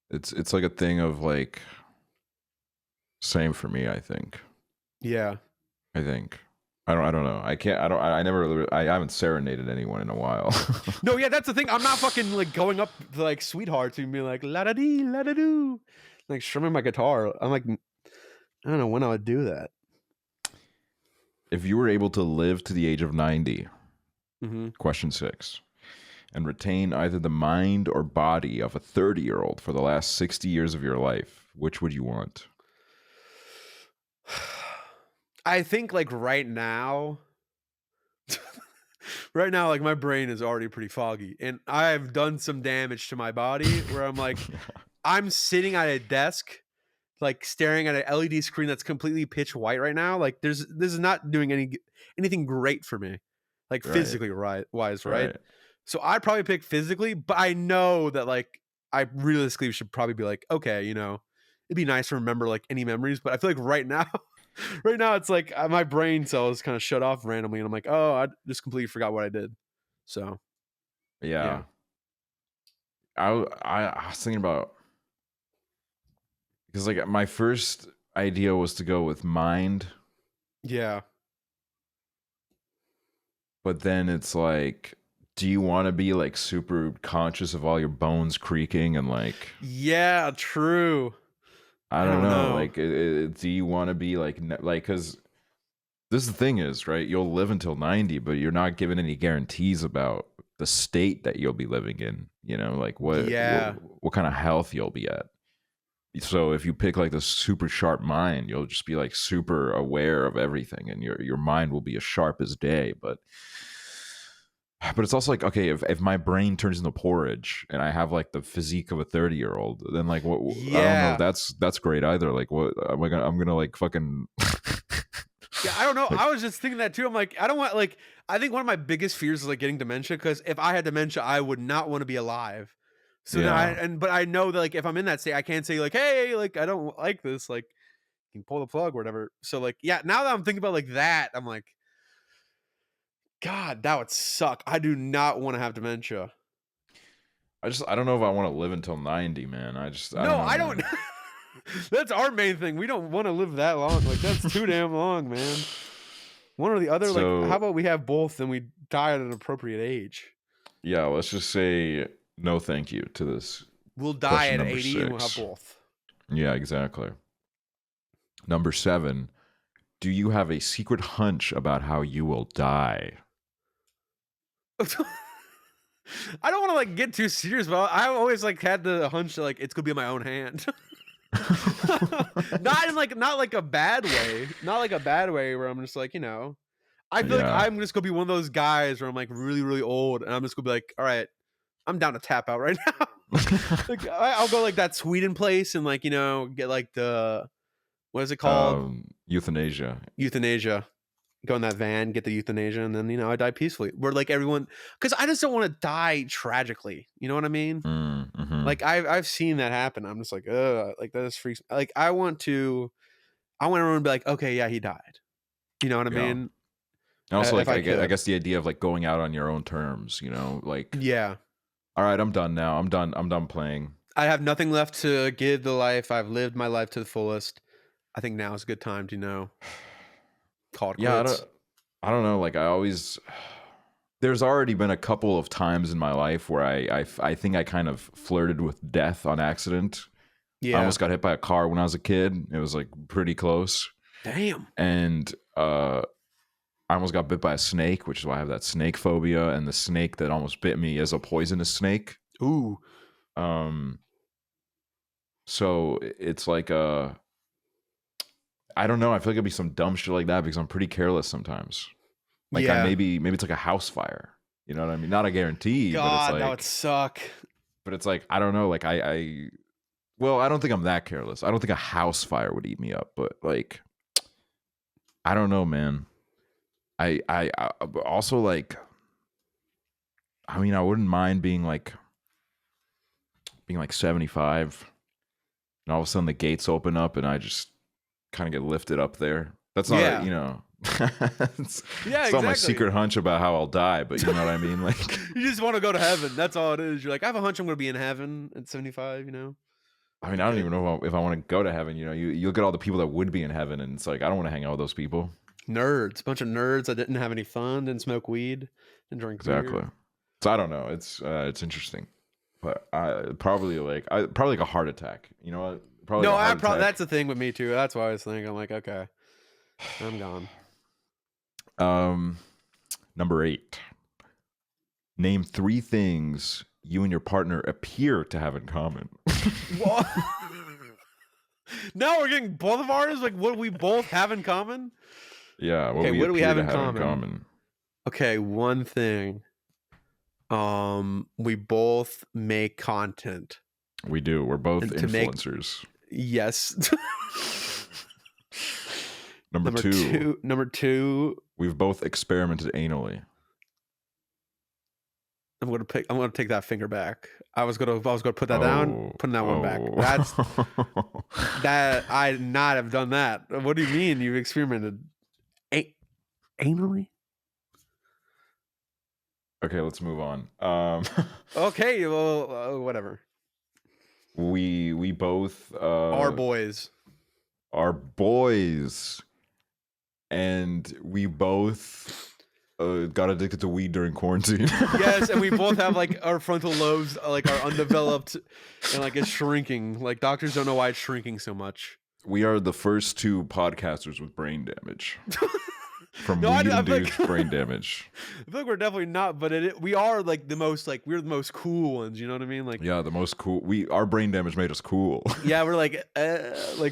It's like a thing of like. Same for me, I think. Yeah. I don't know. I haven't serenaded anyone in a while. No, yeah, that's the thing. I'm not fucking like going up to like sweethearts and being like la da dee, la da doo, like strumming my guitar. I'm like, I don't know when I would do that. If you were able to live to the age of 90, question 6, and retain either the mind or body of a 30-year-old for the last 60 years of your life, which would you want? I think like right now, like my brain is already pretty foggy, and I've done some damage to my body where I'm like, I'm sitting at a desk, like staring at an LED screen that's completely pitch white right now. Like this is not doing anything great for me, like physically wise, right? So I'd probably pick physically, but I know that like I realistically should probably be like, okay, it'd be nice to remember like any memories, but I feel like right now it's like my brain cells kind of shut off randomly, and I'm like, oh, I just completely forgot what I did. So yeah. I was thinking about, because like my first idea was to go with mind, yeah, but then it's like, do you want to be like super conscious of all your bones creaking and like, yeah, true. I don't know. Like, do you want to be like, because this is the thing is, right? You'll live until 90, but you're not given any guarantees about the state that you'll be living in, like what kind of health you'll be at. So if you pick like the super sharp mind, you'll just be like super aware of everything, and your mind will be as sharp as day. But it's also like, okay, if my brain turns into porridge and I have like the physique of a 30-year-old, then like what? I don't know if that's great either. Like what am I gonna? I'm gonna like fucking. Yeah, I don't know. I was just thinking that too. I'm like, I don't want like. I think one of my biggest fears is like getting dementia, because if I had dementia, I would not want to be alive. So but I know that like if I'm in that state, I can't say like, hey, like I don't like this. Like, you can pull the plug or whatever. So like, yeah. Now that I'm thinking about like that, I'm like, God, that would suck. I do not want to have dementia. I don't know if I want to live until 90, man. I don't. That's our main thing. We don't want to live that long. Like that's too damn long, man. One or the other. So, like, how about we have both and we die at an appropriate age? Yeah, let's just say no, thank you to this. We'll die at 80 6. and we'll have both. Yeah, exactly. Number 7. Do you have a secret hunch about how you will die? I don't want to like get too serious, but I always like had the hunch that like it's gonna be in my own hand. not like a bad way, where I'm just like, I feel like I'm just gonna be one of those guys where I'm like really really old, and I'm just gonna be like, all right, I'm down to tap out right now. Like I'll go like that Sweden place and like get like the what is it called? Euthanasia. Euthanasia. Go in that van, get the euthanasia, and then I die peacefully. Where like everyone, because I just don't want to die tragically. You know what I mean? Mm-hmm. Like I've seen that happen. I'm just like, like that just freaks. Like I want everyone to be like, okay, yeah, he died. You know what I mean? And also, If like, I I could. guess the idea of like going out on your own terms, like, Yeah. all right, I'm done now. I'm done playing. I have nothing left to give the life. I've lived my life to the fullest. I think now is a good time to call it Yeah, quits. I don't know. Like, there's already been a couple of times in my life where I think I kind of flirted with death on accident. Yeah. I almost got hit by a car when I was a kid. It was like pretty close. Damn. And I almost got bit by a snake, which is why I have that snake phobia. And the snake that almost bit me is a poisonous snake. Ooh. So it's like I don't know. I feel like it'd be some dumb shit like that because I'm pretty careless sometimes. Like maybe it's like a house fire. You know what I mean? Not a guarantee. God, but it's like, that would suck. But it's like I don't know. Like well, I don't think I'm that careless. I don't think a house fire would eat me up. But like, I don't know, man. I also like. I mean, I wouldn't mind being like 75, and all of a sudden the gates open up and I just kind of get lifted up there. That's not, it's not my secret hunch about how I'll die, but you know what I mean? Like, you just want to go to heaven. That's all it is. You're like, I have a hunch I'm going to be in heaven at 75, I mean, I don't even know if I want to go to heaven. You look at all the people that would be in heaven and it's like, I don't want to hang out with those people. Nerds, bunch of nerds that didn't have any fun, didn't smoke weed, didn't drink beer. So I don't know. It's interesting, but I probably like a heart attack. You know what? Probably that's the thing with me too. That's why I was thinking. I'm like, okay, I'm gone. Number 8. Name 3 things you and your partner appear to have in common. What? Now we're getting both of ours. Like, what do we both have in common? Yeah. What do we have in common? Okay, one thing. We both make content. We do. We're both influencers. Yes. Number two. Number 2. We've both experimented anally. I'm gonna take that finger back. I was gonna put that down. Putting that one back. That's that I not have done that. What do you mean you've experimented anally? Okay, let's move on. Okay, well, whatever. We both are boys, and we both got addicted to weed during quarantine. Yes, and we both have like our frontal lobes like are undeveloped and like it's shrinking. Like doctors don't know why it's shrinking so much. We are the first 2 podcasters with brain damage. From weed-induced brain damage. I feel like we're definitely not, but we are like the most we're the most cool ones. You know what I mean? Like the most cool. Our brain damage made us cool. Yeah, we're like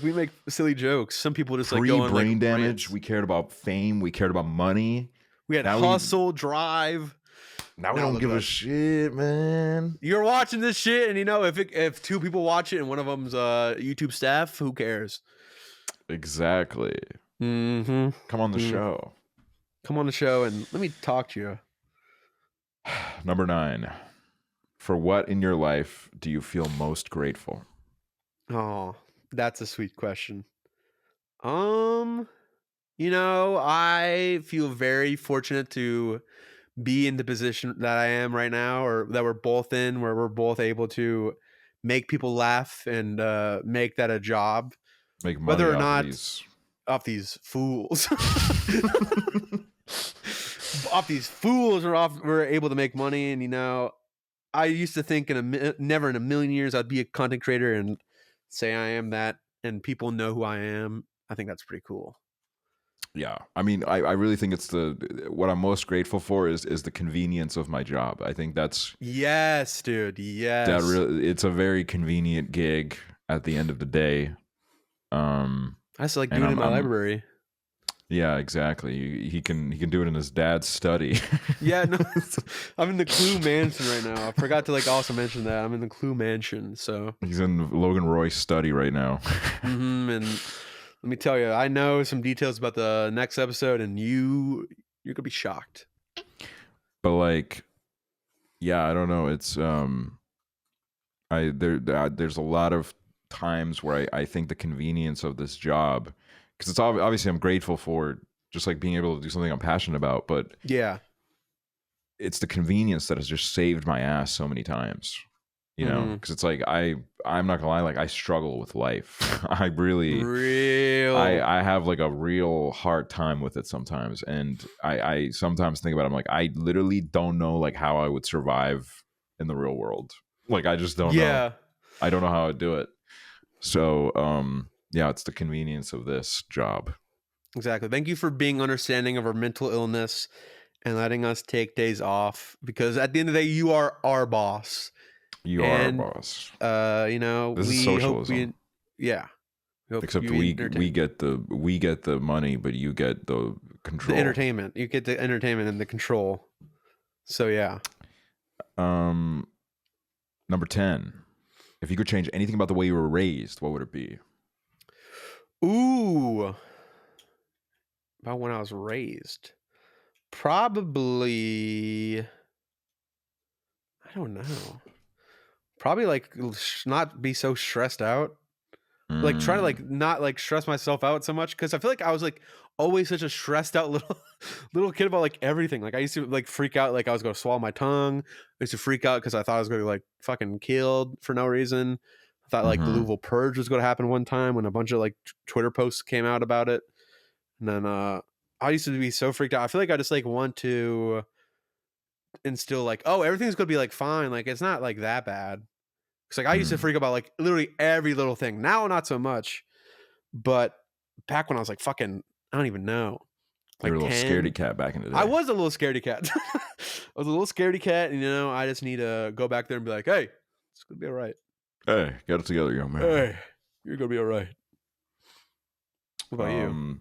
we make silly jokes. Some people just like go on brain damage. Rants. We cared about fame. We cared about money. We had hustle, drive. Now we don't give a shit, man. You're watching this shit, and if 2 people watch it and one of them's YouTube staff, who cares? Exactly. Mm-hmm. Come on the show. Come on the show and let me talk to you. Number 9. For what in your life do you feel most grateful? Oh, that's a sweet question. I feel very fortunate to be in the position that I am right now, or that we're both in, where we're both able to make people laugh and make that a job. Make money whether or not off these fools. Off these fools we're able to make money. And I used to think never in a million years I'd be a content creator and say I am that, and people know who I am. I think that's pretty cool. Yeah, I mean, I really think it's what I'm most grateful for is the convenience of my job. I think that's yes, dude. Yes, it's a very convenient gig at the end of the day. I still like doing it in my library. Yeah, exactly. He can do it in his dad's study. Yeah, no, I'm in the Clue Mansion right now. I forgot to like also mention that I'm in the Clue Mansion. So He's in Logan Roy's study right now. and let me tell you, I know some details about the next episode, and you're gonna be shocked. But like, yeah, I don't know. It's there's a lot of times where I think the convenience of this job, because it's obviously I'm grateful for just like being able to do something I'm passionate about, but Yeah. it's the convenience that has just saved my ass so many times, you know, Mhm. because it's like I'm not gonna lie, like I struggle with life. I really Real. I have like a real hard time with it sometimes, and I sometimes think about it, I'm like, I literally don't know like how I would survive in the real world. Like I just don't know. Yeah. I don't know how I'd do it. So yeah, it's the convenience of this job. Exactly. Thank you for being understanding of our mental illness and letting us take days off, because at the end of the day, you are our boss. You are our And boss. you know, This is we hope socialism. yeah. We hope Except you we entertain. get the money, but you get the control. The entertainment. You get the entertainment and the control. So yeah. Number 10. If you could change anything about the way you were raised, what would it be? Ooh. About when I was raised. Probably, I don't know. Probably like not be so stressed out. Like trying to like not like stress myself out so much, because I feel like I was like always such a stressed out little kid about like everything. Like I used to like freak out like I was gonna swallow my tongue. I used to freak out because I thought I was gonna be like fucking killed for no reason. I thought like the Louisville Purge was gonna happen one time when a bunch of like Twitter posts came out about it. And then I used to be so freaked out. I feel like I just like want to instill like, oh, everything's gonna be like fine. Like it's not like that bad. Cause like I used to freak about like literally every little thing. Now not so much. But back when I was like fucking, I don't even know, You were like a little 10. scaredy cat back in the day. I was a little scaredy cat. I was a little scaredy cat, and you know, I just need to go back there and be like, hey, it's gonna be all right. Hey, get it together, young man. Hey, you're gonna be all right. What about you?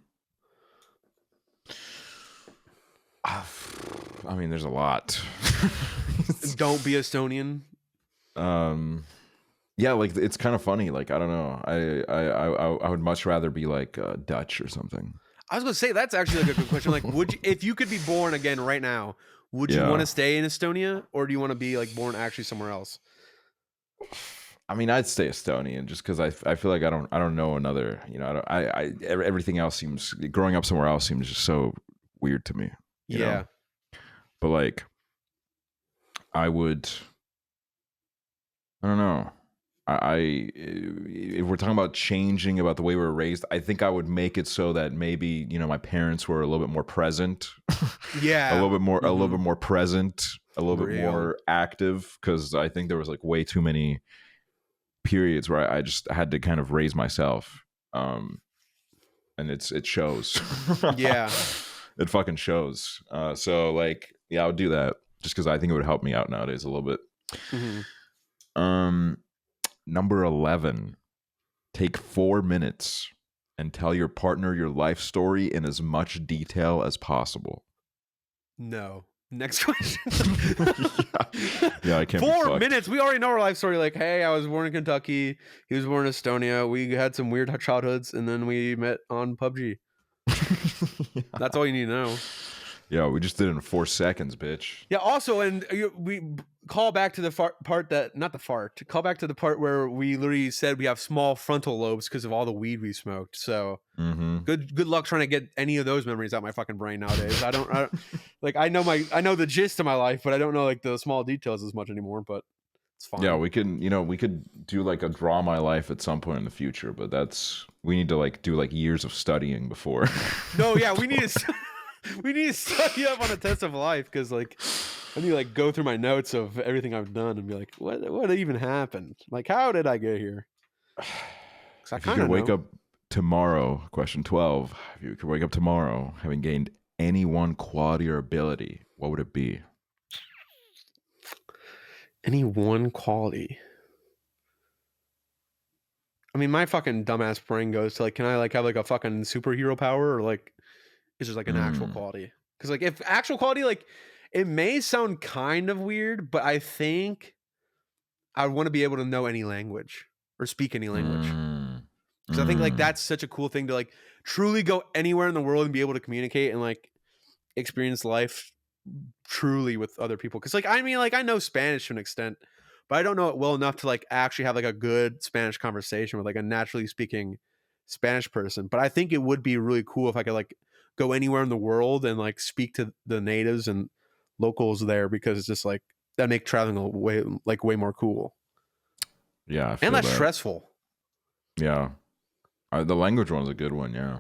I mean, there's a lot. Don't be Estonian. Yeah, like it's kind of funny. Like I don't know. I would much rather be like Dutch or something. I was gonna say that's actually like a good question. Like, would you, if you could be born again right now, would you Yeah. want to stay in Estonia, or do you want to be like born actually somewhere else? I mean, I'd stay Estonian just because I feel like I don't know another. You know, everything else seems, growing up somewhere else seems just so weird to me. You know? But like, I don't know. If we're talking about changing about the way we were raised, I think I would make it so that maybe, you know, my parents were a little bit more present. Yeah. a little bit more present, a little bit Real. more active, because I think there was like way too many periods where I just had to kind of raise myself. And it shows. Yeah. It fucking shows. So like, yeah, I would do that just because I think it would help me out nowadays a little bit. Number 11, take 4 minutes and tell your partner your life story in as much detail as possible. No. Next question. Yeah, I can't. 4 minutes. We already know our life story. Like, hey, I was born in Kentucky. He was born in Estonia. We had some weird childhoods, and then we met on PUBG. Yeah. That's all you need to know. Yeah, we just did it in 4 seconds, bitch. Yeah. Also, and we call back to the part that, not the fart. Call back to the part where we literally said we have small frontal lobes because of all the weed we smoked. So good luck trying to get any of those memories out my fucking brain nowadays. I don't like, I know the gist of my life, but I don't know like the small details as much anymore. But it's fine. Yeah, we could do like a draw my life at some point in the future, but we need to like do like years of studying before. No, yeah, we need to. We need to study up on a test of life, because like I need to like go through my notes of everything I've done and be like, what even happened? Like, how did I get here? I if you could wake up tomorrow, question 12, if you could wake up tomorrow having gained any one quality or ability, what would it be? Any one quality? I mean, my fucking dumbass brain goes to like, can I like have like a fucking superhero power, or like is just like an actual quality. Because like if actual quality, like it may sound kind of weird, but I think I would want to be able to know any language or speak any language. Because I think like that's such a cool thing to like truly go anywhere in the world and be able to communicate and like experience life truly with other people. Because like I mean, like I know Spanish to an extent, but I don't know it well enough to like actually have like a good Spanish conversation with like a naturally speaking Spanish person. But I think it would be really cool if I could like go anywhere in the world and like speak to the natives and locals there, because it's just like that make traveling a way more cool. Yeah, I feel and less that. stressful. Yeah, the language one's a good one. Yeah,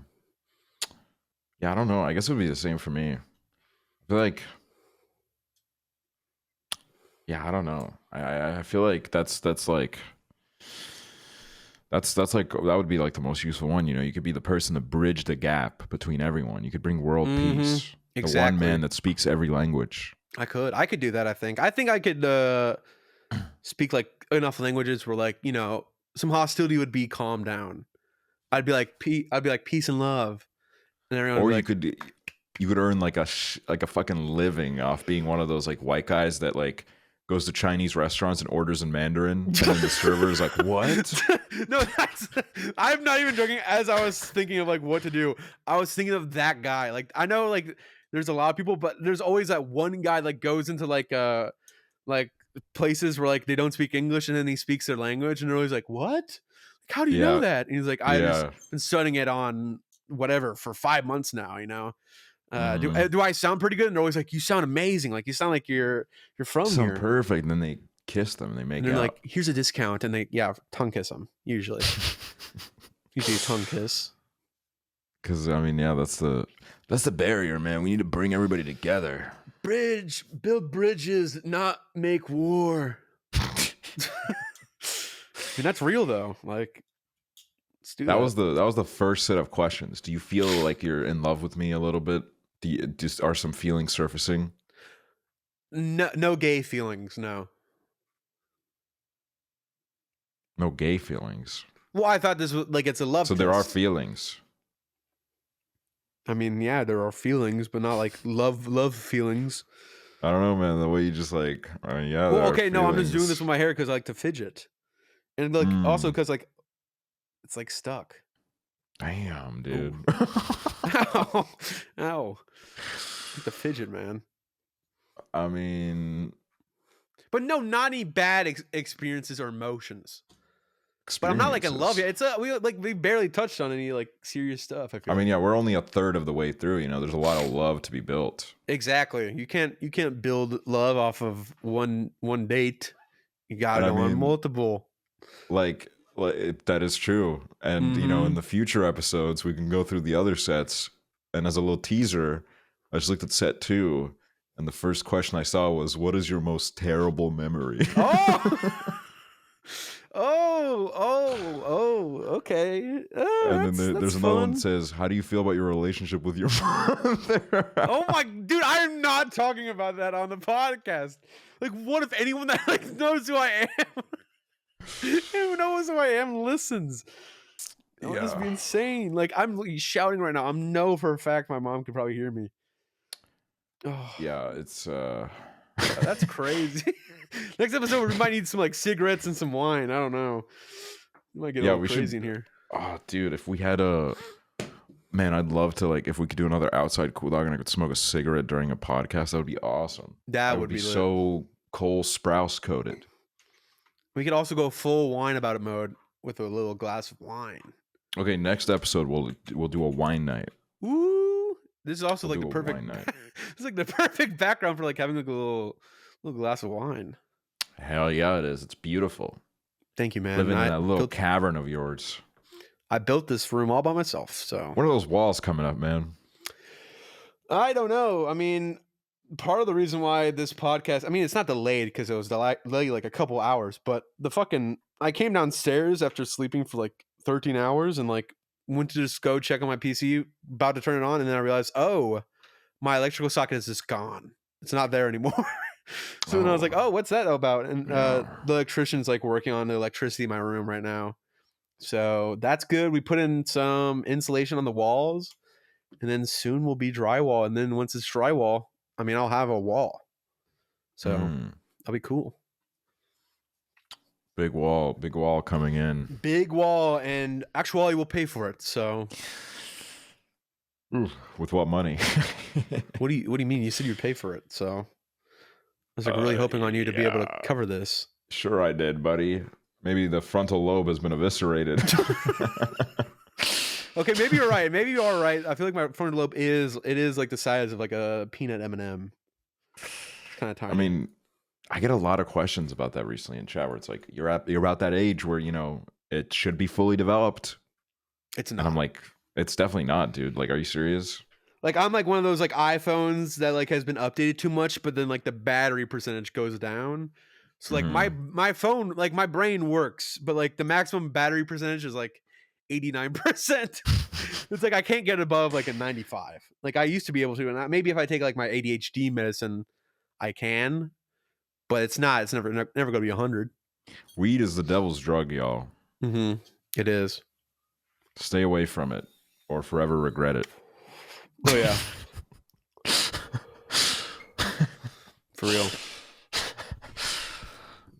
I don't know. I guess it would be the same for me. I feel like, yeah, I don't know. I feel like that's like that would be like the most useful one. You know, you could be the person to bridge the gap between everyone. You could bring world peace. Exactly. The one man that speaks every language. I could do that. I think I could speak like enough languages where like, you know, some hostility would be calmed down. I'd be like peace and love, and everyone Or would be you like, could earn like a fucking living off being one of those like white guys that like goes to Chinese restaurants and orders in Mandarin, and then the server is like, "What?" No, I'm not even joking. As I was thinking of like what to do, I was thinking of that guy. Like I know like there's a lot of people, but there's always that one guy like goes into like places where like they don't speak English and then he speaks their language and they're always like, "What? Like, how do you know that?" And he's like, "I've just been studying it on whatever for 5 months now, you know." Do I sound pretty good? And they're always like, "You sound amazing. Like you sound like you're from here." Perfect. And then they kiss them and they make and they're out. like, "Here's a discount," and they tongue kiss them usually. Usually a tongue kiss. Because I mean, yeah, that's the barrier, man. We need to bring everybody together. Build bridges, not make war. I mean, that's real though. Like, let's do that. That was the first set of questions. Do you feel like you're in love with me a little bit? Are some feelings surfacing? No gay feelings. No. No gay feelings. Well, I thought this was like it's a love. So there are feelings. I mean, yeah, there are feelings, but not like love feelings. I don't know, man. The way you just like, yeah. Well, okay, no, I'm just doing this with my hair because I like to fidget, and like also because like it's like stuck. Damn, dude. Ow. The fidget, man. I mean, but no, not any bad experiences or emotions. But I'm not like in love yet. It's we barely touched on any like serious stuff. I mean, yeah, we're only a third of the way through. You know, there's a lot of love to be built. Exactly. You can't build love off of one date. You got to go on multiple. Like that is true. And you know, in the future episodes, we can go through the other sets. And as a little teaser, I just looked at set 2, and the first question I saw was, "What is your most terrible memory?" Okay. And then there's another one that says, "How do you feel about your relationship with your mother?" Oh my, dude, I am not talking about that on the podcast. Like, what if anyone that like knows who I am, who knows who I am, listens? That would just be insane. Like, I'm shouting right now. I know for a fact my mom could probably hear me. Oh. Yeah, it's that's crazy. Next episode we might need some like cigarettes and some wine. I don't know. We might get a little crazy in here. Oh, dude, if we had man, I'd love to like if we could do another outside COOLDOG and I could smoke a cigarette during a podcast. That would be awesome. That would be so Cole Sprouse coated. We could also go full wine about it mode with a little glass of wine. Okay, next episode we'll do a wine night. Ooh, this is also like the perfect wine night. It's like the perfect background for like having like a little glass of wine. Hell yeah, it is. It's beautiful. Thank you, man. Living in that little cavern of yours. I built this room all by myself. So what are those walls coming up, man? I don't know. I mean, part of the reason why this podcast, I mean, it's not delayed because it was delayed like a couple hours, but I came downstairs after sleeping for like 13 hours and like went to just go check on my PC, about to turn it on, and then I realized, oh, my electrical socket is just gone. It's not there anymore. So then I was like, oh, what's that about? And the electrician's like working on the electricity in my room right now. So that's good. We put in some insulation on the walls. and then soon will be drywall. And then once it's drywall, I mean, I'll have a wall, so that'll be cool. Big wall coming in. Big wall, and Aksually will pay for it. So, with what money? what do you mean? You said you'd pay for it, so I was like really hoping on you to be able to cover this. Sure, I did, buddy. Maybe the frontal lobe has been eviscerated. Okay, maybe you're right. Maybe you are right. I feel like my frontal lobe is like the size of like a peanut M&M. It's kind of tiny. I mean, I get a lot of questions about that recently in chat where it's like you're about that age where, you know, it should be fully developed. It's not. And I'm like, it's definitely not, dude. Like, are you serious? Like, I'm like one of those like iPhones that like has been updated too much, but then like the battery percentage goes down. So like my phone, like my brain works, but like the maximum battery percentage is like 89%. It's like I can't get above like a 95. Like I used to be able to, and maybe if I take like my ADHD medicine, I can, but it's not. It's never going to be 100. Weed is the devil's drug, y'all. It is. Stay away from it, or forever regret it. Oh yeah. For real.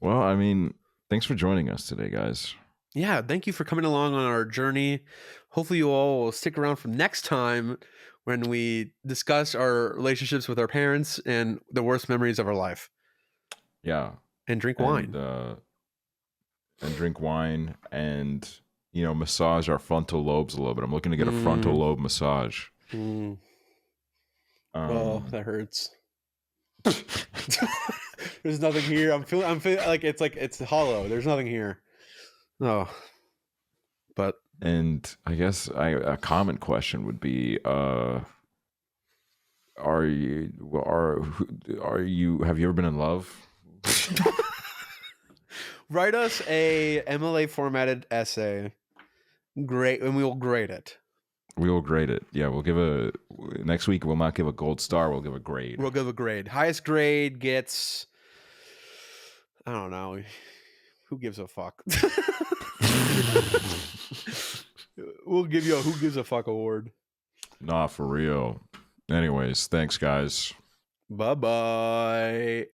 Well, I mean, thanks for joining us today, guys. Yeah, thank you for coming along on our journey. Hopefully you all will stick around for next time when we discuss our relationships with our parents and the worst memories of our life. Yeah. And drink wine. And drink wine and, you know, massage our frontal lobes a little bit. I'm looking to get a frontal lobe massage. Oh, that hurts. There's nothing here. I'm feeling like it's hollow. There's nothing here. Oh, but and I guess a common question would be, have you ever been in love? Write us a MLA formatted essay. Great, and we will grade it. We will grade it. Yeah, we'll give next week. We'll not give a gold star. We'll give a grade. We'll give a grade. Highest grade gets, I don't know. Who gives a fuck? We'll give you a who gives a fuck award. Nah, for real. Anyways, thanks, guys. Bye-bye.